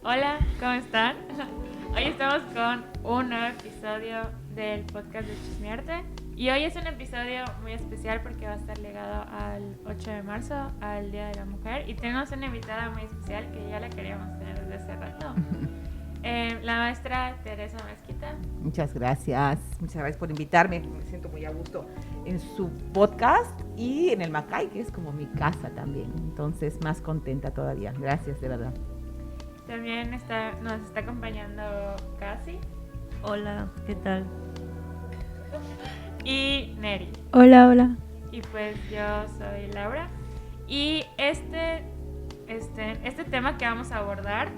Hola, ¿cómo están? Hoy estamos con un nuevo episodio del podcast de Chismearte. Y hoy es un episodio muy especial porque va a estar ligado al 8 de marzo, al Día de la Mujer. Y tenemos una invitada muy especial que ya la queríamos tener desde hace rato. La maestra Teresa Mezquita. Muchas gracias por invitarme. Me siento muy a gusto en su podcast y en el Macay, que es como mi casa también. Entonces, más contenta todavía. Gracias, de verdad. También nos está acompañando Casi. Hola, ¿qué tal? Y Neri. Hola. Y pues yo soy Laura. Y este tema que vamos a abordar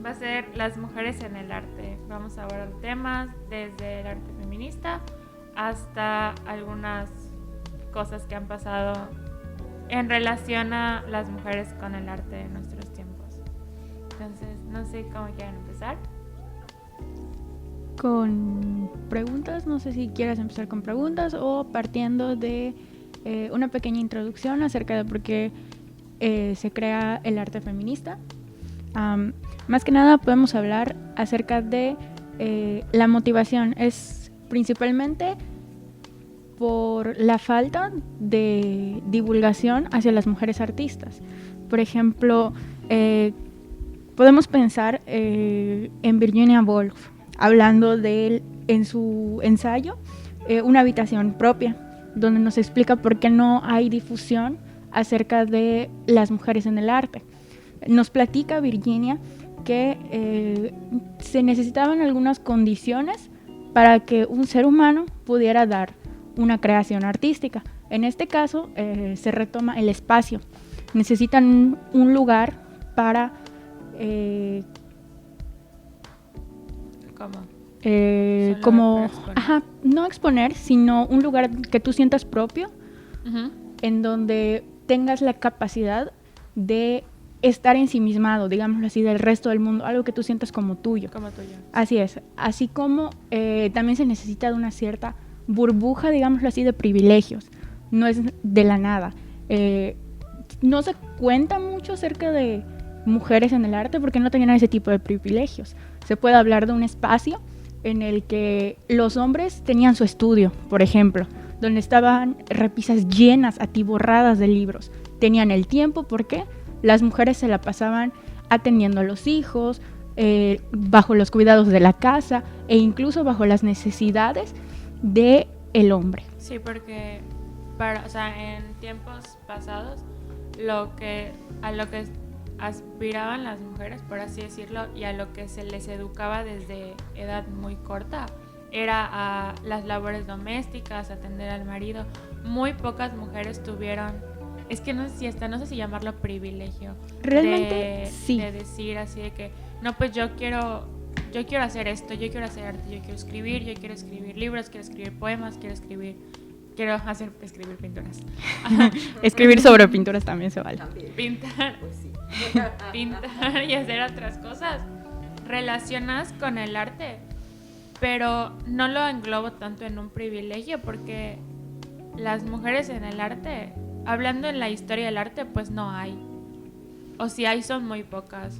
va a ser las mujeres en el arte. Vamos a abordar temas desde el arte feminista hasta algunas cosas que han pasado en relación a las mujeres con el arte de nuestros tiempos. Entonces, no sé cómo quieren empezar. Con preguntas, no sé si quieras empezar con preguntas o partiendo de una pequeña introducción acerca de por qué se crea el arte feminista. Más que nada podemos hablar acerca de la motivación. Es principalmente por la falta de divulgación hacia las mujeres artistas. Por ejemplo, podemos pensar en Virginia Woolf, hablando de él en su ensayo, Una habitación propia, donde nos explica por qué no hay difusión acerca de las mujeres en el arte. Nos platica Virginia que se necesitaban algunas condiciones para que un ser humano pudiera dar una creación artística. En este caso se retoma el espacio. Necesitan un lugar para no exponer, sino un lugar que tú sientas propio, en donde tengas la capacidad de estar ensimismado, digámoslo así, del resto del mundo, algo que tú sientas como tuyo. Así es. Así como también se necesita de una cierta burbuja, digámoslo así, de privilegios. No es de la nada. No se cuenta mucho acerca de mujeres en el arte porque no tenían ese tipo de privilegios. Se puede hablar de un espacio en el que los hombres tenían su estudio, por ejemplo, donde estaban repisas llenas, atiborradas de libros. Tenían el tiempo, ¿por qué? Las mujeres se la pasaban atendiendo a los hijos, bajo los cuidados de la casa e incluso bajo las necesidades del hombre. Sí, porque en tiempos pasados a lo que aspiraban las mujeres, por así decirlo, y a lo que se les educaba desde edad muy corta, era a las labores domésticas, atender al marido. Muy pocas mujeres tuvieron, es que no sé si llamarlo privilegio. Realmente sí. De decir así de que, no, pues yo quiero hacer esto, yo quiero hacer arte, yo quiero escribir libros, quiero escribir poemas, quiero escribir pinturas. Escribir sobre pinturas también se vale. Pintar. Pues sí. Pintar y hacer otras cosas relacionadas con el arte, pero no lo englobo tanto en un privilegio porque las mujeres en el arte, hablando en la historia del arte, pues no hay, o si hay son muy pocas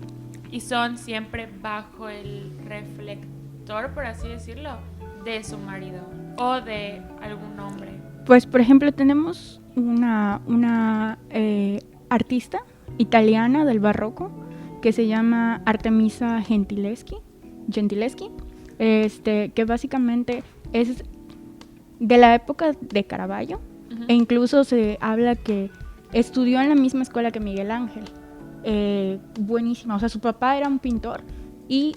y son siempre bajo el reflector, por así decirlo, de su marido o de algún hombre. Pues por ejemplo tenemos una artista italiana del barroco que se llama Artemisia Gentileschi, que básicamente es de la época de Caravaggio. E incluso se habla que estudió en la misma escuela que Miguel Ángel. Buenísima, o sea, su papá era un pintor y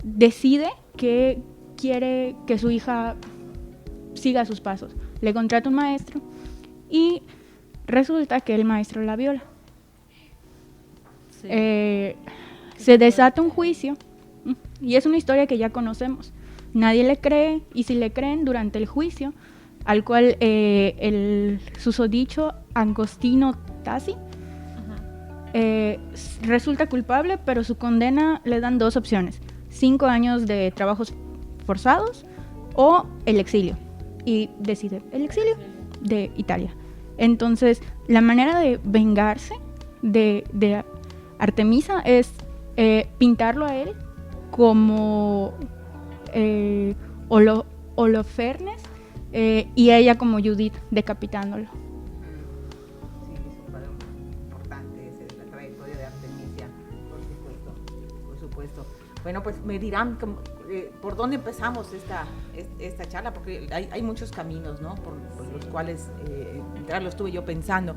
decide que quiere que su hija siga sus pasos. Le contrata un maestro y resulta que el maestro la viola. Sí. Se desata un juicio y es una historia que ya conocemos. Nadie le cree, y si le creen, durante el juicio, al cual el susodicho Agostino Tassi resulta culpable, pero su condena le dan 2 opciones: 5 años de trabajos forzados o el exilio. Y decide el exilio de Italia. Entonces, la manera de vengarse de Artemisa es pintarlo a él como Holofernes y ella como Judith decapitándolo. Sí, es un cuadro importante ese de la trayectoria de Artemisia, por supuesto. Bueno, pues me dirán por dónde empezamos esta charla, porque hay muchos caminos, ¿no? Por los cuales lo estuve yo pensando.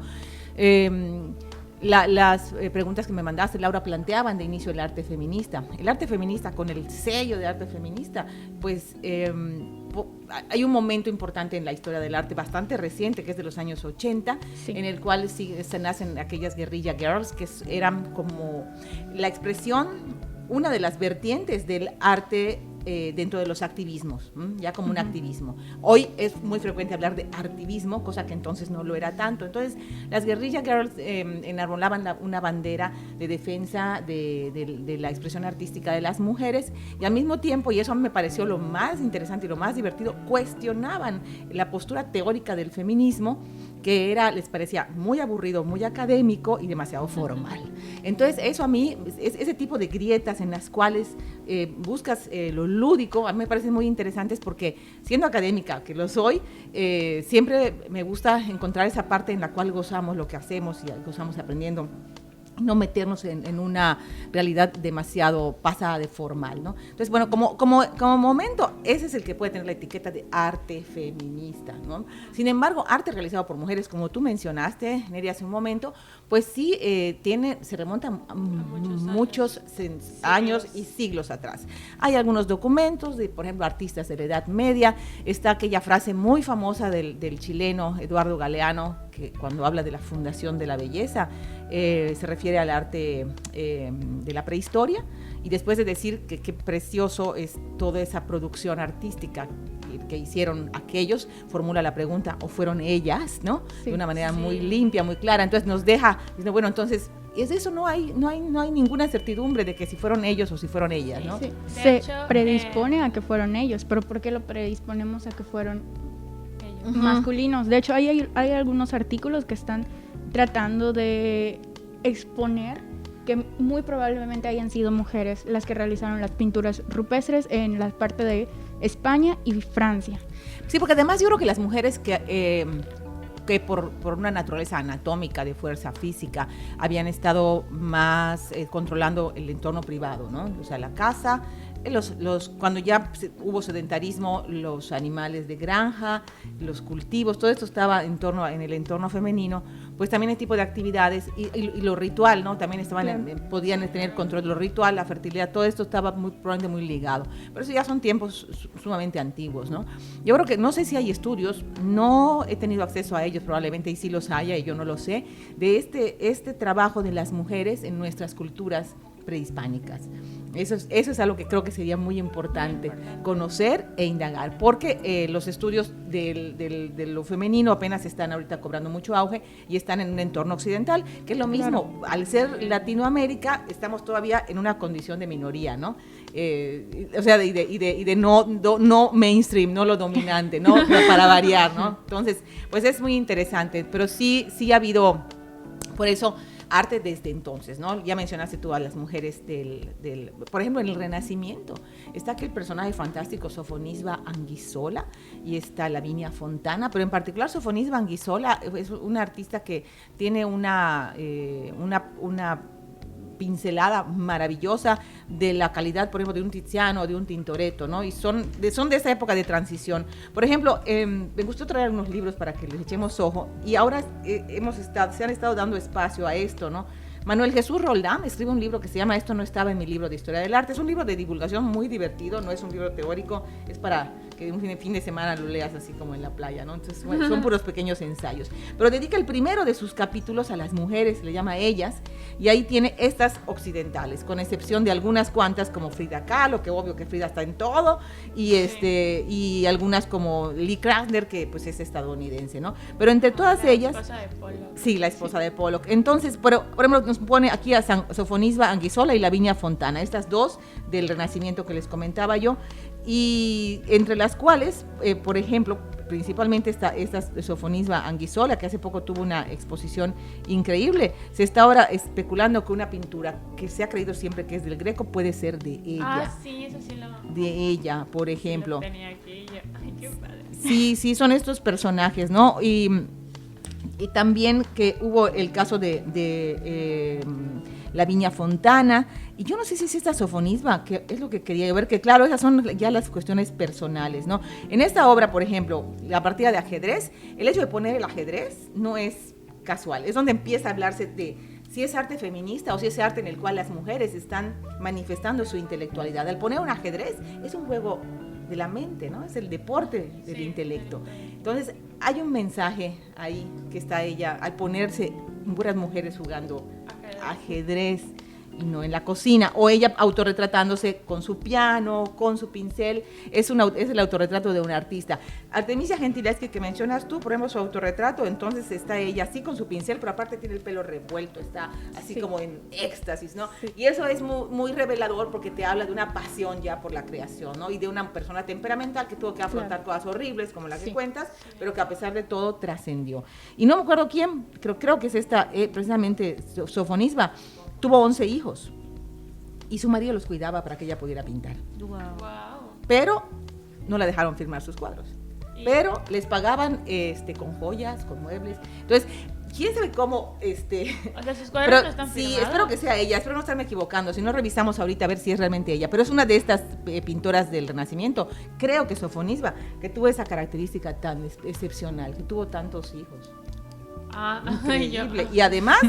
Las preguntas que me mandaste, Laura, planteaban de inicio el arte feminista. El arte feminista, con el sello de arte feminista, pues hay un momento importante en la historia del arte bastante reciente, que es de los años 80, sí, en el cual se nacen aquellas guerrilla girls, que eran como la expresión, una de las vertientes del arte dentro de los activismos, ya como un activismo. Hoy es muy frecuente hablar de artivismo, cosa que entonces no lo era tanto. Entonces, las guerrilla girls enarbolaban una bandera de defensa de la expresión artística de las mujeres, y al mismo tiempo, y eso a mí me pareció lo más interesante y lo más divertido, cuestionaban la postura teórica del feminismo, que les parecía muy aburrido, muy académico y demasiado formal. Entonces, eso a mí, ese tipo de grietas en las cuales buscas lo lúdico, a mí me parecen muy interesantes, porque siendo académica, que lo soy, siempre me gusta encontrar esa parte en la cual gozamos lo que hacemos y gozamos aprendiendo, no meternos en una realidad demasiado pasada de formal, ¿no? Entonces, bueno, como momento, ese es el que puede tener la etiqueta de arte feminista, ¿no? Sin embargo, arte realizado por mujeres, como tú mencionaste, Neri, hace un momento, pues sí se remonta a muchos años y siglos atrás. Hay algunos documentos de, por ejemplo, artistas de la Edad Media. Está aquella frase muy famosa del chileno Eduardo Galeano, que cuando habla de la fundación de la belleza, se refiere al arte de la prehistoria, y después de decir que qué precioso es toda esa producción artística que hicieron aquellos, formula la pregunta, ¿o fueron ellas? ¿No? Sí, de una manera muy limpia, muy clara. Entonces nos deja, bueno, entonces, es eso, no hay ninguna certidumbre de que si fueron ellos o si fueron ellas, ¿no? Sí. Se predispone a que fueron ellos, pero ¿por qué lo predisponemos a que fueron ellos? Masculinos? De hecho, hay algunos artículos que están tratando de exponer que muy probablemente hayan sido mujeres las que realizaron las pinturas rupestres en la parte de España y Francia. Sí, porque además yo creo que las mujeres que por una naturaleza anatómica, de fuerza física, habían estado más controlando el entorno privado, ¿no? O sea, la casa, cuando ya hubo sedentarismo, los animales de granja, los cultivos, todo esto estaba en el entorno femenino, pues también el tipo de actividades y lo ritual, ¿no? También podían tener control de lo ritual, la fertilidad, todo esto estaba probablemente muy ligado. Pero eso ya son tiempos sumamente antiguos, ¿no? Yo creo que, no sé si hay estudios, no he tenido acceso a ellos, probablemente y sí los haya y yo no lo sé, de este trabajo de las mujeres en nuestras culturas prehispánicas. Eso es algo que creo que sería muy importante conocer e indagar, porque los estudios de lo femenino apenas están ahorita cobrando mucho auge y están en un entorno occidental, que es lo mismo. Claro. Al ser Latinoamérica, estamos todavía en una condición de minoría, ¿no? O sea, y de no mainstream, no lo dominante, ¿no? Para variar, ¿no? Entonces, pues es muy interesante, pero sí ha habido, por eso, arte desde entonces, ¿no? Ya mencionaste tú a las mujeres por ejemplo, en el Renacimiento está aquel personaje fantástico, Sofonisba Anguissola, y está Lavinia Fontana, pero en particular Sofonisba Anguissola es una artista que tiene una pincelada maravillosa de la calidad, por ejemplo, de un Tiziano o de un Tintoretto, ¿no? Y son de esa época de transición. Por ejemplo, me gustó traer unos libros para que les echemos ojo, y ahora se han estado dando espacio a esto, ¿no? Manuel Jesús Roldán escribe un libro que se llama Esto no estaba en mi libro de historia del arte. Es un libro de divulgación muy divertido, no es un libro teórico, es para que un fin de semana lo leas así como en la playa, ¿no? Entonces, bueno, son puros pequeños ensayos. Pero dedica el primero de sus capítulos a las mujeres, le llama a ellas, y ahí tiene estas occidentales, con excepción de algunas cuantas como Frida Kahlo, que obvio que Frida está en todo, y algunas como Lee Krasner, que pues es estadounidense, ¿no? Pero entre todas ellas... La esposa de Pollock. Sí, la esposa de Pollock. Entonces, por ejemplo, nos pone aquí a Sofonisba Anguissola y Lavinia Fontana, estas dos del Renacimiento que les comentaba yo, y entre las cuales, por ejemplo, principalmente esta Sofonisba Anguissola, que hace poco tuvo una exposición increíble. Se está ahora especulando que una pintura que se ha creído siempre que es del Greco puede ser de ella. Ah, sí, eso sí lo... De ella, por ejemplo. Sí, lo tenía aquí yo. Ay, qué padre. Sí, son estos personajes, ¿no? Y también que hubo el caso de Lavinia Fontana, y yo no sé si es esta Sofonisba, que es lo que quería ver, que claro, esas son ya las cuestiones personales, ¿no? En esta obra, por ejemplo, la partida de ajedrez, el hecho de poner el ajedrez no es casual, es donde empieza a hablarse de si es arte feminista o si es arte en el cual las mujeres están manifestando su intelectualidad. Al poner un ajedrez es un juego de la mente, ¿no? Es el deporte del intelecto. Entonces, hay un mensaje ahí que está ella al ponerse puras mujeres jugando ajedrez y no en la cocina, o ella autorretratándose con su piano, con su pincel, es el autorretrato de un artista. Artemisia Gentileschi, que mencionas tú, por ejemplo, su autorretrato, entonces está ella así con su pincel, pero aparte tiene el pelo revuelto, está así como en éxtasis, ¿no? Sí. Y eso es muy, muy revelador porque te habla de una pasión ya por la creación, ¿no? Y de una persona temperamental que tuvo que afrontar cosas horribles, como la que cuentas, pero que a pesar de todo trascendió. Y no me acuerdo quién, creo que es esta, precisamente Sofonisba, tuvo 11 hijos y su marido los cuidaba para que ella pudiera pintar. Wow. Pero no la dejaron firmar sus cuadros. Pero les pagaban con joyas, con muebles. Entonces, ¿quién sabe cómo? O sea, sus cuadros no están firmados. Sí, espero que sea ella, espero no estarme equivocando. Si no, revisamos ahorita a ver si es realmente ella. Pero es una de estas pintoras del Renacimiento. Creo que Sofonisba, que tuvo esa característica tan excepcional, que tuvo tantos hijos. Increíble. Y además,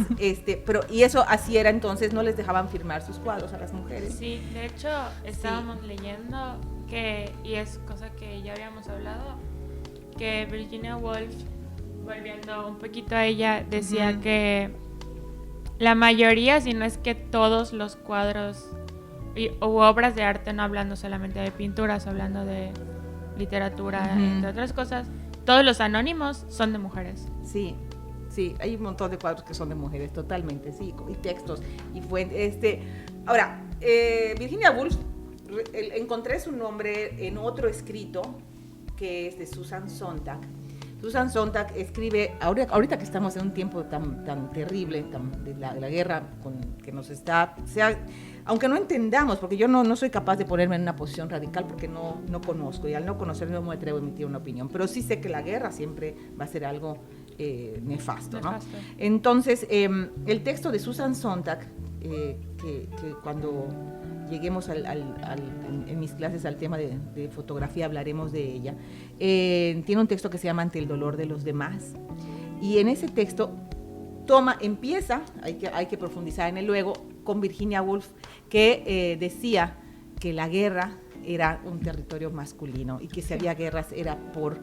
y eso así era entonces, no les dejaban firmar sus cuadros a las mujeres. Sí, de hecho, estábamos leyendo y es cosa que ya habíamos hablado, que Virginia Woolf, volviendo un poquito a ella, decía que la mayoría, si no es que todos los cuadros u obras de arte, no hablando solamente de pinturas, hablando de literatura, entre otras cosas, todos los anónimos son de mujeres. Sí, hay un montón de cuadros que son de mujeres, totalmente, sí, y textos, y fuentes. Ahora, Virginia Woolf, encontré su nombre en otro escrito, que es de Susan Sontag. Susan Sontag escribe, ahorita que estamos en un tiempo tan terrible, de la guerra que nos está, aunque no entendamos, porque yo no soy capaz de ponerme en una posición radical porque no conozco, y al no conocer no me atrevo a emitir una opinión, pero sí sé que la guerra siempre va a ser algo nefasto, ¿no? Entonces, el texto de Susan Sontag, que cuando lleguemos en mis clases al tema de fotografía hablaremos de ella, tiene un texto que se llama Ante el dolor de los demás, y en ese texto empieza, hay que profundizar en él luego, con Virginia Woolf, que decía que la guerra era un territorio masculino y que si había guerras era por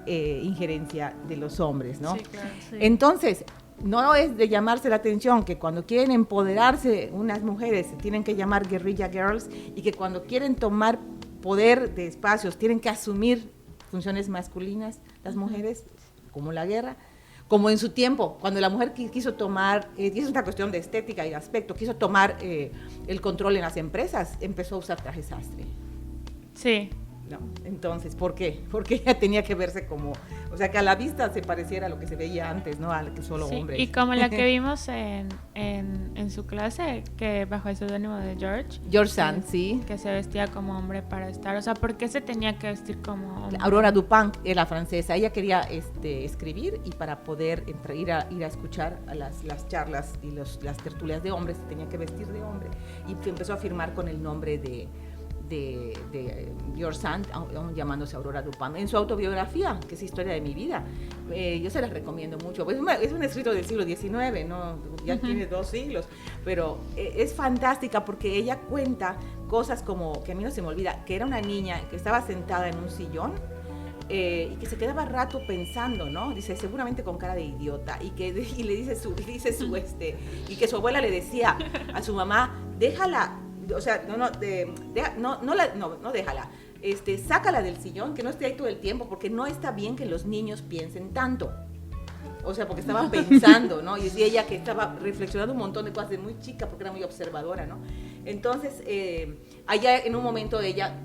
injerencia de los hombres, ¿no? Sí, claro, sí. Entonces, no es de llamarse la atención que cuando quieren empoderarse unas mujeres se tienen que llamar guerrilla girls, y que cuando quieren tomar poder de espacios tienen que asumir funciones masculinas las mujeres, como la guerra, como en su tiempo, cuando la mujer quiso tomar, y es una cuestión de estética y de aspecto, quiso tomar el control en las empresas, empezó a usar traje sastre. Sí. No, entonces, ¿por qué? Porque ella tenía que verse como, o sea, que a la vista se pareciera a lo que se veía antes, ¿no? A que solo hombres. Y como la que vimos en su clase, que bajo el seudónimo de George Sand, sí. Que se vestía como hombre para estar, o sea, ¿por qué se tenía que vestir como hombre? Aurora Dupin era francesa, ella quería escribir, y para poder ir a escuchar a las charlas y las tertulias de hombres, se tenía que vestir de hombre, y empezó a firmar con el nombre de George Sand, llamándose Aurora Dupin, en su autobiografía, que es Historia de mi vida. Yo se las recomiendo mucho. Pues es un escrito del siglo XIX, ¿no? Ya tiene 2 siglos, pero es fantástica porque ella cuenta cosas como, que a mí no se me olvida, que era una niña que estaba sentada en un sillón y que se quedaba rato pensando, ¿no? Dice, seguramente con cara de idiota, y le dice y que su abuela le decía a su mamá, déjala. O sea, no déjala, sácala del sillón, que no esté ahí todo el tiempo, porque no está bien que los niños piensen tanto. o sea, porque estaba pensando, ¿no? Y decía ella que estaba reflexionando un montón de cosas de muy chica, porque era muy observadora, ¿no? Entonces, allá en un momento ella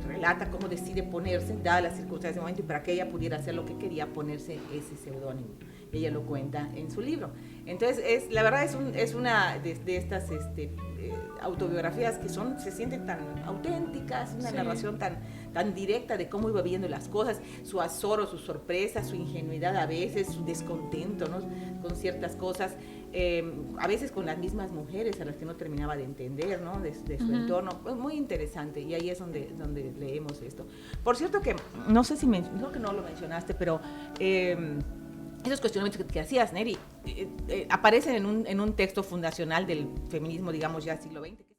relata cómo decide ponerse, dadas las circunstancias de momento, y para que ella pudiera hacer lo que quería, ponerse ese seudónimo. Ella lo cuenta en su libro. Entonces, la verdad es una de estas autobiografías que se sienten tan auténticas, una narración tan directa de cómo iba viviendo las cosas, su azoro, su sorpresa, su ingenuidad a veces, su descontento, ¿no? Con ciertas cosas, a veces con las mismas mujeres a las que no terminaba de entender, ¿no? De su entorno. Pues muy interesante, y ahí es donde leemos esto. Por cierto que, no sé si creo que no lo mencionaste, pero esos cuestionamientos que hacías, Neri, aparecen en un texto fundacional del feminismo, digamos, ya siglo XX.